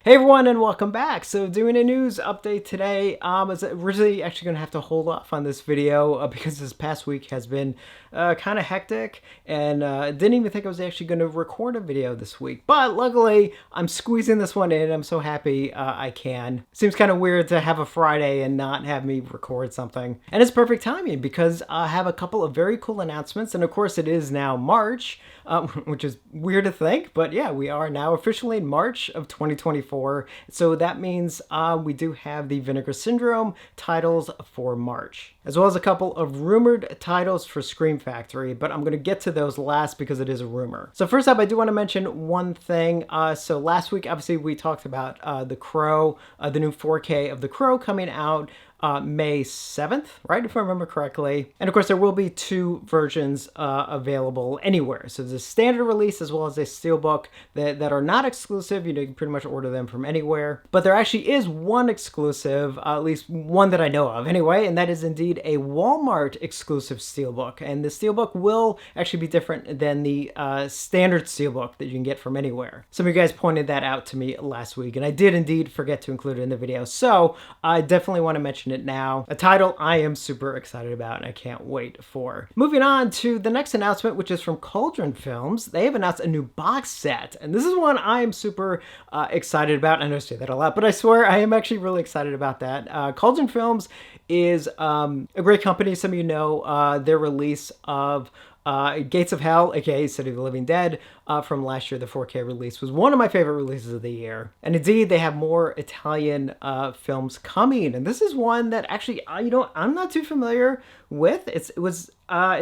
Hey everyone, and welcome back. So doing a news update today. I was originally actually going to have to hold off on this video because this past week has been kind of hectic, and didn't even think I was actually going to record a video this week. But luckily, I'm squeezing this one in. I'm so happy I can. Seems kind of weird to have a Friday and not have me record something. And it's perfect timing because I have a couple of very cool announcements, and of course it is now March, which is weird to think, but yeah, we are now officially in March of 2024. So that means we do have the Vinegar Syndrome titles for March, as well as a couple of rumored titles for Scream Factory, but I'm going to get to those last because it is a rumor. So first up, I do want to mention one thing. So last week, obviously, we talked about The Crow, the new 4K of The Crow coming out May 7th, right? If I remember correctly. And of course, there will be two versions available anywhere. So there's a standard release as well as a steelbook that are not exclusive. You can pretty much order them from anywhere. But there actually is one exclusive, at least one that I know of anyway, and that is indeed a Walmart exclusive steelbook. And the steelbook will actually be different than the standard steelbook that you can get from anywhere. Some of you guys pointed that out to me last week, and I did indeed forget to include it in the video. So I definitely want to mention it now. A title I am super excited about and I can't wait for. Moving on to the next announcement, which is from Cauldron Films. They have announced a new box set, and this is one I am super excited about. I know I say that a lot, but I swear I am actually really excited about that. Cauldron Films is a great company. Some of you know their release of Gates of Hell, aka City of the Living Dead, from last year, the 4K release, was one of my favorite releases of the year. And indeed, they have more Italian films coming. And this is one that actually, I'm not too familiar with. It's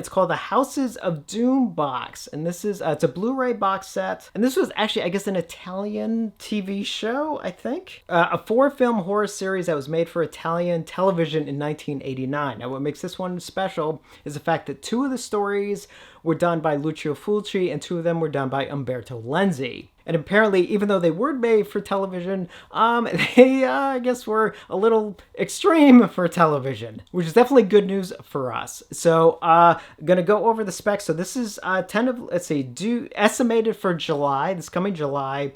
called the Houses of Doom box, and this is it's a Blu-ray box set. And this was actually, I guess, an Italian TV show, I think, a 4-film horror series that was made for Italian television in 1989. Now, what makes this one special is the fact that 2 of the stories were done by Lucio Fulci, and 2 of them were done by Umberto Lenzi. And apparently, even though they were made for television, they, I guess, were a little extreme for television, which is definitely good news for us. So, gonna go over the specs. So this is estimated for July, this coming July.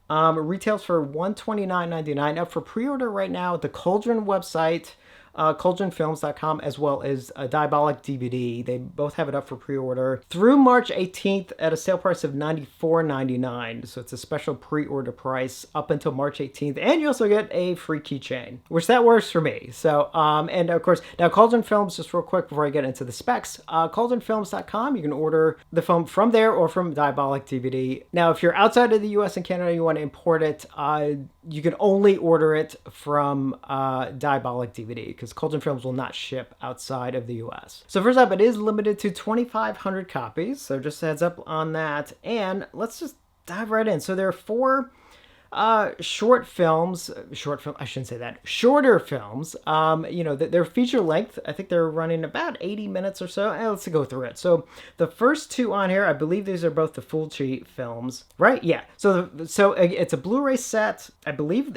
Retails for $129.99. Up for pre-order right now at the Cauldron website, cauldronfilms.com, as well as Diabolic DVD. They both have it up for pre-order through March 18th at a sale price of $94.99. So it's a special pre-order price up until March 18th, and you also get a free keychain, which that works for me. So, and of course, now Cauldron Films, just real quick before I get into the specs, cauldronfilms.com, you can order the film from there or from Diabolic DVD. Now, if you're outside of the US and Canada, you want to import it, you can only order it from Diabolic DVD, because Cauldron Films will not ship outside of the US. So first up, it is limited to 2,500 copies, so just a heads up on that. And let's just dive right in. So there are 4 shorter films. They're feature length. I think they're running about 80 minutes or so. Let's go through it. So the first 2 on here, I believe these are both the Fulci films, right? Yeah. So it's a Blu-ray set. I believe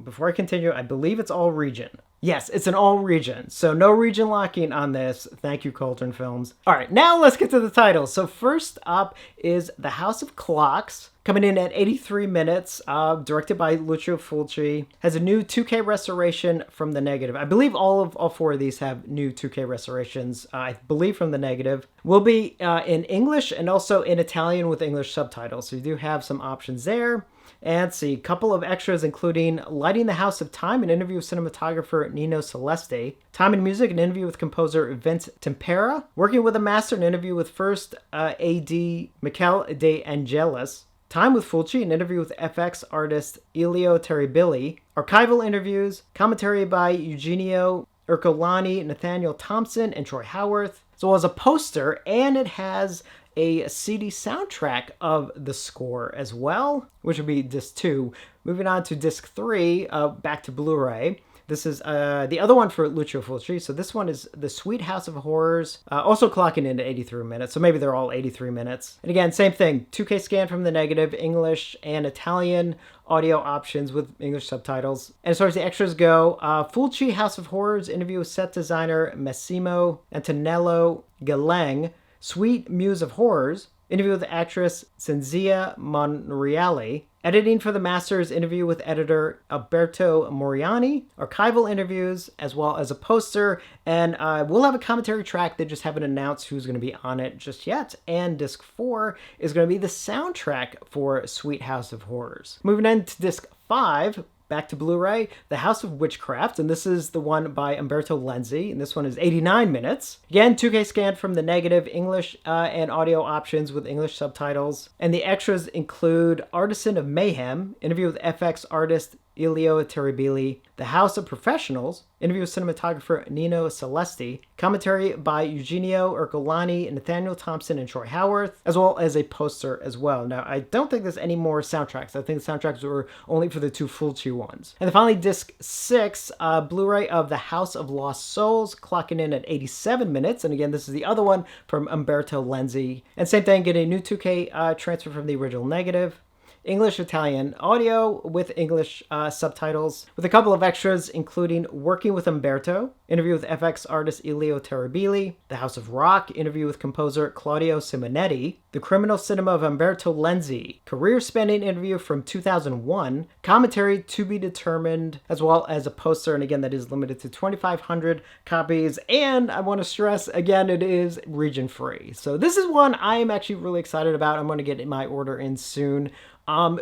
before I continue, I believe it's all region. Yes, it's an all region. So no region locking on this. Thank you, Cauldron Films. All right, now let's get to the titles. So first up is The House of Clocks, coming in at 83 minutes, directed by Lucio Fulci. Has a new 2K restoration from the negative. I believe all 4 of these have new 2K restorations, I believe, from the negative. Will be in English and also in Italian with English subtitles. So you do have some options there. And see, a couple of extras, including Lighting the House of Time, an interview with cinematographer Nino Celeste. Time and Music, an interview with composer Vince Tempera. Working with a Master, an interview with first A.D. Michele De Angelis. Time with Fulci, an interview with FX artist Elio Terribili. Archival interviews, commentary by Eugenio Ercolani, Nathaniel Thompson, and Troy Howarth, as well as a poster, and it has a CD soundtrack of the score as well, which would be disc 2. Moving on to disc 3, back to Blu-ray. This is the other one for Lucio Fulci. So this one is The Sweet House of Horrors, also clocking into 83 minutes. So maybe they're all 83 minutes. And again, same thing, 2K scan from the negative, English and Italian audio options with English subtitles. And as far as the extras go, Fulci House of Horrors, interview with set designer Massimo Antonello Galeng. Sweet Muse of Horrors, interview with actress Cinzia Monreale, Editing for the Masters, interview with editor Umberto Moriani, archival interviews, as well as a poster, and we'll have a commentary track. They just haven't announced who's going to be on it just yet. And disc 4 is going to be the soundtrack for Sweet House of Horrors. Moving on to disc 5, back to Blu-ray, The House of Witchcraft, and this is the one by Umberto Lenzi, and this one is 89 minutes. Again, 2K scanned from the negative, English and audio options with English subtitles. And the extras include Artisan of Mayhem, interview with FX artist Elio Terribili, The House of Professionals, interview with cinematographer Nino Celesti, commentary by Eugenio Ercolani, Nathaniel Thompson, and Troy Howarth, as well as a poster as well. Now, I don't think there's any more soundtracks. I think the soundtracks were only for the 2 Fulci ones. And then finally, disc 6, Blu-ray of The House of Lost Souls, clocking in at 87 minutes. And again, this is the other one from Umberto Lenzi. And same thing, get a new 2K transfer from the original negative. English-Italian audio with English subtitles, with a couple of extras, including Working with Umberto, interview with FX artist Elio Terribili, The House of Rock, interview with composer Claudio Simonetti, The Criminal Cinema of Umberto Lenzi, career-spanning interview from 2001, commentary to be determined, as well as a poster, and again, that is limited to 2,500 copies, and I want to stress, again, it is region-free. So this is one I am actually really excited about. I'm going to get my order in soon.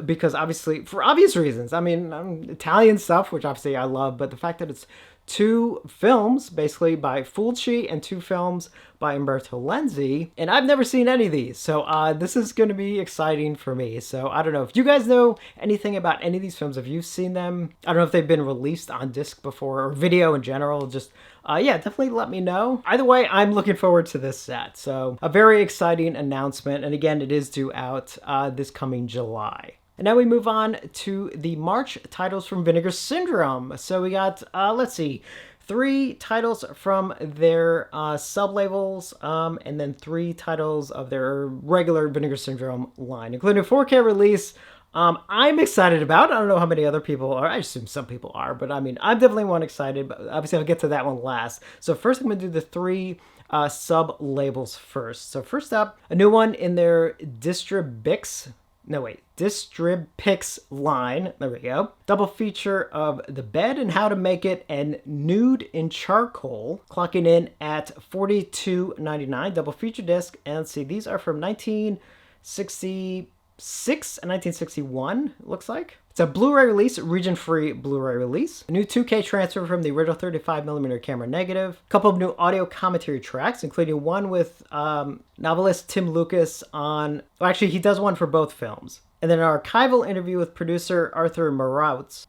Because obviously, for obvious reasons, I mean, Italian stuff, which obviously I love, but the fact that it's 2 films, basically by Fulci, and 2 films by Umberto Lenzi, and I've never seen any of these, so this is going to be exciting for me. So I don't know if you guys know anything about any of these films. Have you seen them? I don't know if they've been released on disc before, or video in general. Just yeah, definitely let me know. Either way, I'm looking forward to this set. So a very exciting announcement, and again, it is due out this coming July. And now we move on to the March titles from Vinegar Syndrome. So we got, let's see, 3 titles from their sub-labels, and then 3 titles of their regular Vinegar Syndrome line, including a 4K release. I'm excited about. I don't know how many other people are. I assume some people are, but I mean, I'm definitely one excited, but obviously I'll get to that one last. So first I'm going to do the 3 sub-labels first. So first up, a new one in their Distribix line. There we go. Double feature of The Bed and How to Make It and Nude in Charcoal, clocking in at $42.99. Double feature disc. And let's see, these are from 1966 and 1961, it looks like. It's a Blu-ray release, region-free Blu-ray release. A new 2K transfer from the original 35mm camera negative. A couple of new audio commentary tracks, including one with novelist Tim Lucas on... Well, actually, he does one for both films. And then an archival interview with producer Arthur Morowitz,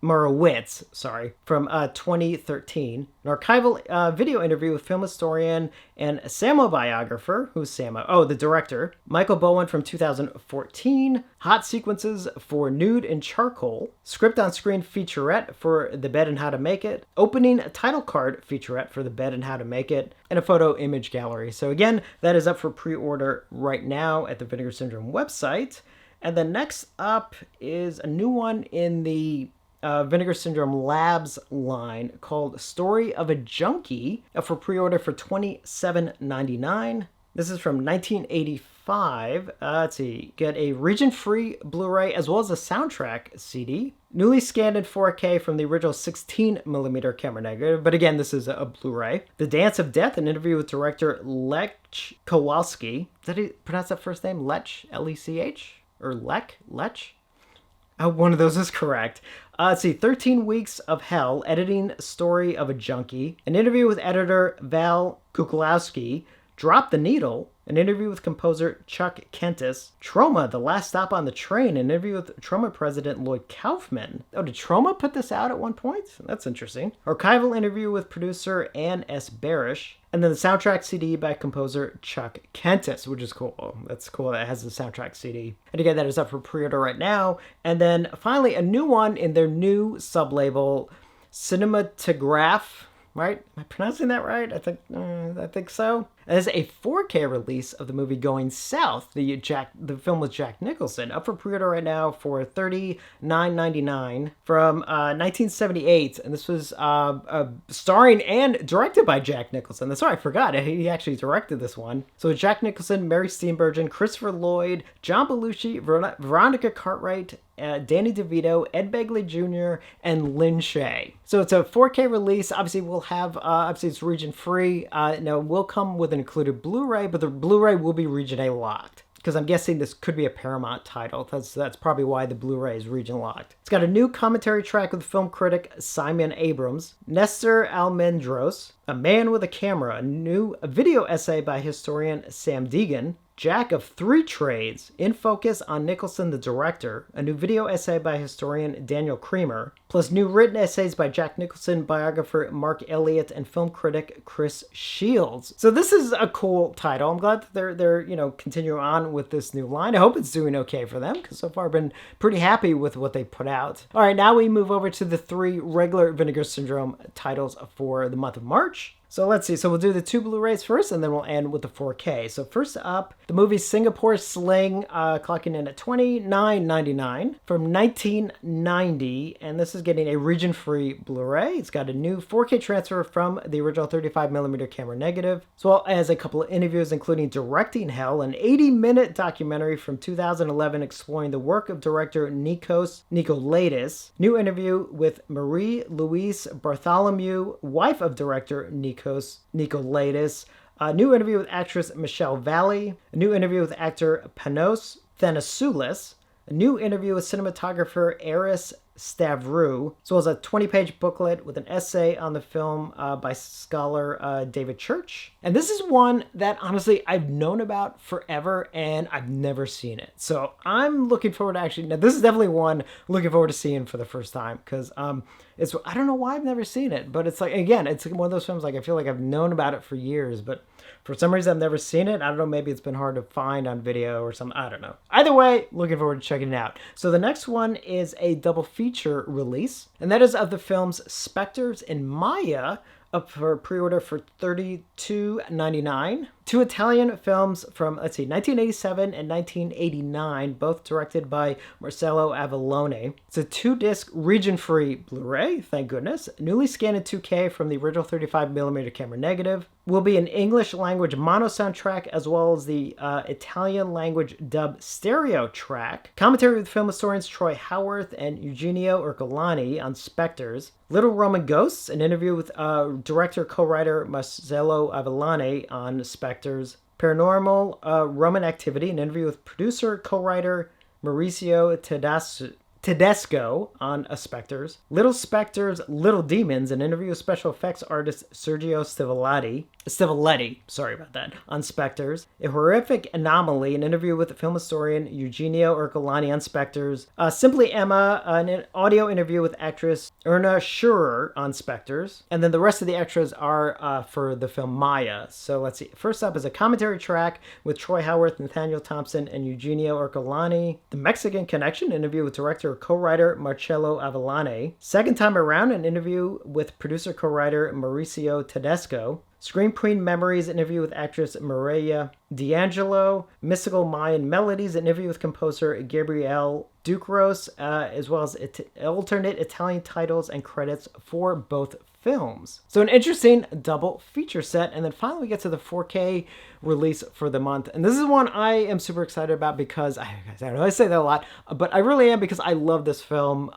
from 2013. An archival video interview with film historian and Samo biographer, who's Samo? Oh, the director, Michael Bowen from 2014. Hot sequences for Nude and Charcoal. Script on screen featurette for The Bed and How to Make It. Opening title card featurette for The Bed and How to Make It. And a photo image gallery. So again, that is up for pre-order right now at the Vinegar Syndrome website. And then next up is a new one in the Vinegar Syndrome Labs line called Story of a Junkie, for pre-order for $27.99. This is from 1985. Let's see, get a region-free Blu-ray as well as a soundtrack CD. Newly scanned in 4K from the original 16mm camera negative, but again, this is a Blu-ray. The Dance of Death, an interview with director Lech Kowalski. Is that how you pronounce that first name? Lech? L-E-C-H? Or Lech? Oh, one of those is correct. Let's see, 13 Weeks of Hell, editing Story of a Junkie. An interview with editor Val Kuklowski. Drop the Needle. An interview with composer Chuck Kentis. Troma, The Last Stop on the Train. An interview with Troma president Lloyd Kaufman. Oh, did Troma put this out at one point? That's interesting. Archival interview with producer Ann S. Barish. And then the soundtrack CD by composer Chuck Kentis, which is cool. That's cool that it has the soundtrack CD. And again, that is up for pre-order right now. And then finally, a new one in their new sub-label, Cinematograph. Right? Am I pronouncing that right? I think so. There's a 4K release of the movie Going South, the film with Jack Nicholson, up for pre-order right now for $39.99 from 1978, and this was starring and directed by Jack Nicholson. That's right, I forgot. He actually directed this one. So Jack Nicholson, Mary Steenburgen, Christopher Lloyd, John Belushi, Veronica Cartwright, Danny DeVito, Ed Begley Jr., and Lin Shaye. So it's a 4K release. Obviously, we'll have, obviously it's region free. Now, it will come with an included Blu-ray, but the Blu-ray will be region A locked. Because I'm guessing this could be a Paramount title. That's probably why the Blu-ray is region locked. It's got a new commentary track with film critic Simon Abrams, Nestor Almendros, a man with a camera, a video essay by historian Sam Deegan, Jack of Three Trades, in focus on Nicholson the director, a new video essay by historian Daniel Creamer, plus new written essays by Jack Nicholson, biographer Mark Elliott, and film critic Chris Shields. So this is a cool title. I'm glad that they're continuing on with this new line. I hope it's doing okay for them, because so far I've been pretty happy with what they put out. All right, now we move over to the 3 regular Vinegar Syndrome titles for the month of March. So let's see. So we'll do the 2 Blu-rays first, and then we'll end with the 4K. So first up, the movie Singapore Sling, clocking in at $29.99 from 1990, and this is getting a region-free Blu-ray. It's got a new 4K transfer from the original 35mm camera negative, as well as a couple of interviews, including Directing Hell, an 80-minute documentary from 2011 exploring the work of director Nikos Nikolaitis. New interview with Marie-Louise Bartholomew, wife of director Nikos Nikolaitis. A new interview with actress Michelle Valley. A new interview with actor Panos Thanasoulis. A new interview with cinematographer Eris Stavrou, as well as a 20-page booklet with an essay on the film by scholar David Church. And this is one that, honestly, I've known about forever, and I've never seen it. So I'm looking forward to actually... Now, this is definitely one looking forward to seeing for the first time, because it's... I don't know why I've never seen it, but it's like, again, it's one of those films, like, I feel like I've known about it for years, but for some reason I've never seen it. I don't know, maybe it's been hard to find on video or something. I don't know. Either way, looking forward to checking it out. So the next one is a double feature release, and that is of the films Spectres and Maya, up for pre-order for $32.99. 2 Italian films from, 1987 and 1989, both directed by Marcello Avallone. It's a 2-disc region-free Blu-ray, thank goodness. Newly scanned in 2K from the original 35mm camera negative. Will be an English language mono soundtrack, as well as the Italian language dub stereo track. Commentary with film historians Troy Howarth and Eugenio Ercolani on Spectres. Little Roman Ghosts, an interview with director co-writer Marcello Avallone on Spectres. Paranormal Roman Activity, an interview with producer co-writer Mauricio Tedesco on Spectres. Little Spectres, Little Demons, an interview with special effects artist Sergio Stivalletti, sorry about that, on Spectres. A Horrific Anomaly, an interview with film historian Eugenio Ercolani on Spectres. Simply Emma, an audio interview with actress Erna Schurer on Spectres. And then the rest of the extras are for the film Maya. So let's see. First up is a commentary track with Troy Howarth, Nathaniel Thompson, and Eugenio Ercolani. The Mexican Connection, an interview with director co-writer Marcello Avallone. Second time around, an interview with producer co-writer Mauricio Tedesco. Scream Queen Memories, an interview with actress Maria D'Angelo. Mystical Mayan Melodies, an interview with composer Gabriel Ducros, as well as alternate Italian titles and credits for both films. So an interesting double feature set. And then finally we get to the 4K release for the month. And this is one I am super excited about because, I don't know, I say that a lot, but I really am, because I love this film.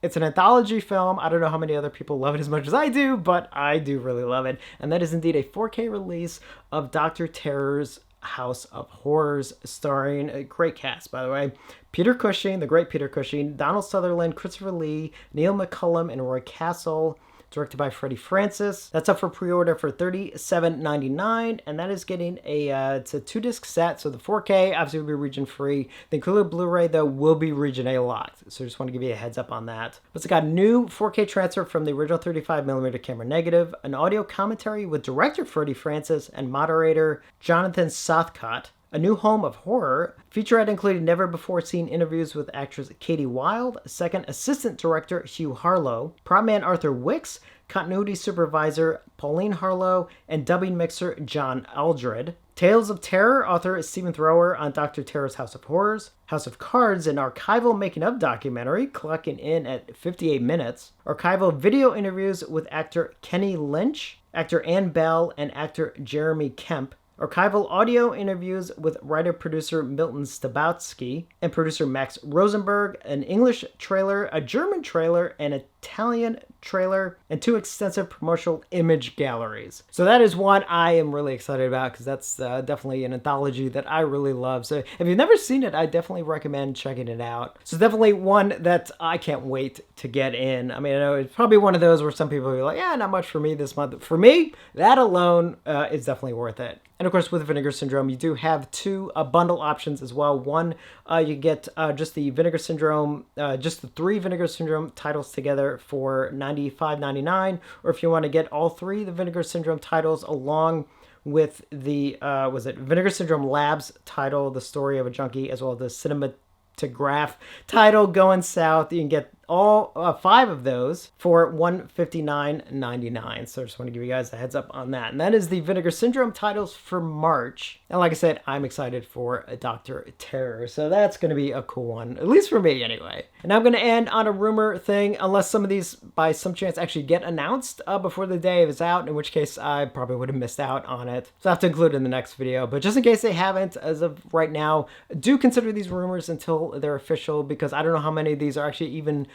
It's an anthology film. I don't know how many other people love it as much as I do, but I do really love it. And that is indeed a 4K release of Dr. Terror's House of Horrors, starring a great cast, by the way. Peter Cushing, the great Peter Cushing, Donald Sutherland, Christopher Lee, Neil McCullum, and Roy Castle. Directed by Freddie Francis. That's up for pre-order for $37.99, and that is getting it's a 2-disc set, so the 4K obviously will be region free. The included Blu-ray, though, will be region A locked, so I just want to give you a heads up on that. But it's got a new 4K transfer from the original 35mm camera negative, an audio commentary with director Freddie Francis and moderator Jonathan Southcott. A New Home of Horror. Featurette included never-before-seen interviews with actress Katie Wilde, second assistant director Hugh Harlow, prop man Arthur Wicks, continuity supervisor Pauline Harlow, and dubbing mixer John Aldred. Tales of Terror, author Stephen Thrower on Dr. Terror's House of Horrors. House of Cards, an archival making-of documentary, clocking in at 58 minutes. Archival video interviews with actor Kenny Lynch, actor Ann Bell, and actor Jeremy Kemp. Archival audio interviews with writer-producer Milton Stabotsky and producer Max Rosenberg, an English trailer, a German trailer, an Italian trailer, and 2 extensive promotional image galleries. So that is one I am really excited about because that's definitely an anthology that I really love. So if you've never seen it, I definitely recommend checking it out. So definitely one that I can't wait to get in. I mean, I know it's probably one of those where some people will be like, yeah, not much for me this month. For me, that alone is definitely worth it. And of course, with Vinegar Syndrome, you do have 2 bundle options as well. One, you get just the Vinegar Syndrome, just the 3 Vinegar Syndrome titles together for $95.99, or if you want to get all 3 the Vinegar Syndrome titles along with the Vinegar Syndrome Labs title, The Story of a Junkie, as well as the Cinematograph title, Going South. You can get all 5 of those for $159.99. So I just want to give you guys a heads up on that. And that is the Vinegar Syndrome titles for March. And like I said, I'm excited for Dr. Terror. So that's going to be a cool one, at least for me anyway. And I'm going to end on a rumor thing, unless some of these by some chance actually get announced before the day is out, in which case I probably would have missed out on it. So I have to include it in the next video. But just in case they haven't, as of right now, do consider these rumors until they're official, because I don't know how many of these are actually even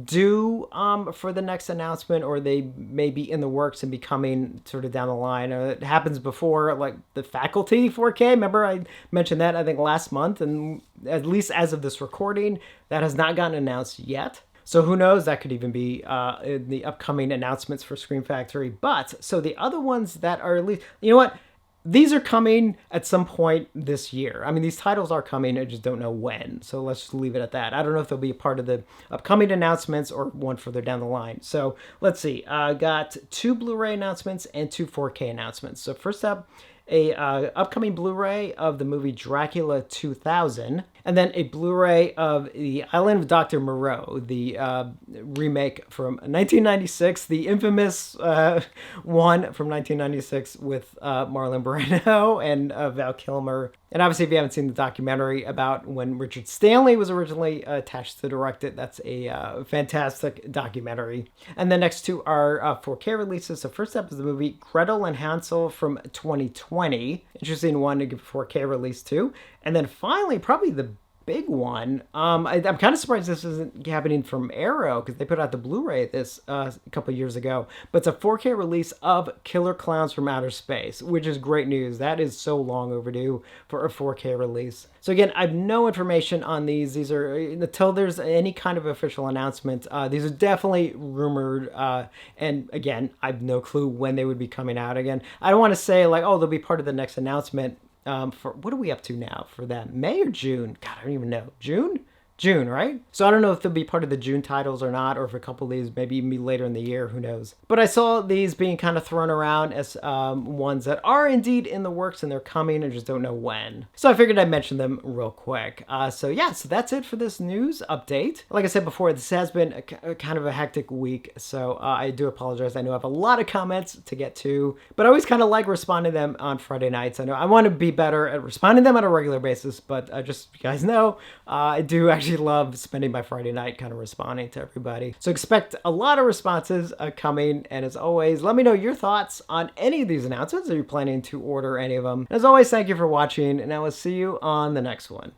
due for the next announcement, or they may be in the works and be coming sort of down the line. It happens before, like the Faculty 4K. Remember I mentioned that I think last month, and at least as of this recording, that has not gotten announced yet. So who knows, that could even be in the upcoming announcements for Scream Factory. But so the other ones that are at least, you know what? These are coming at some point this year. I mean, these titles are coming, I just don't know when. So let's just leave it at that. I don't know if they'll be a part of the upcoming announcements or one further down the line. So let's see. I got 2 Blu-ray announcements and 2 4K announcements. So first up, a upcoming Blu-ray of the movie Dracula 2000, and then a Blu-ray of The Island of Dr. Moreau, the remake from 1996, the infamous one from 1996 with Marlon Brando and Val Kilmer. And obviously, if you haven't seen the documentary about when Richard Stanley was originally attached to direct it, that's a fantastic documentary. And the next 2 are 4K releases. So first up is the movie Gretel and Hansel from 2020. Interesting one to give a 4K release too. And then finally, probably the big one. I'm kind of surprised this isn't happening from Arrow, because they put out the Blu-ray this a couple years ago. But it's a 4K release of Killer Clowns from Outer Space, which is great news. That is so long overdue for a 4K release. So again, I have no information on these. These are, until there's any kind of official announcement, these are definitely rumored. And again, I have no clue when they would be coming out again. I don't want to say like, oh, they'll be part of the next announcement. For what are we up to now for that? May or June? God, I don't even know. June, right? So I don't know if they'll be part of the June titles or not, or if a couple of these maybe even be later in the year, who knows. But I saw these being kind of thrown around as ones that are indeed in the works and they're coming, and just don't know when. So I figured I'd mention them real quick. So that's it for this news update. Like I said before, this has been a kind of a hectic week, so I do apologize. I know I have a lot of comments to get to, but I always kind of like responding to them on Friday nights. I know I want to be better at responding to them on a regular basis, but just so you guys know, I do actually love spending my Friday night kind of responding to everybody. So expect a lot of responses coming, and as always, let me know your thoughts on any of these announcements. Are you planning to order any of them? And as always, thank you for watching, and I will see you on the next one.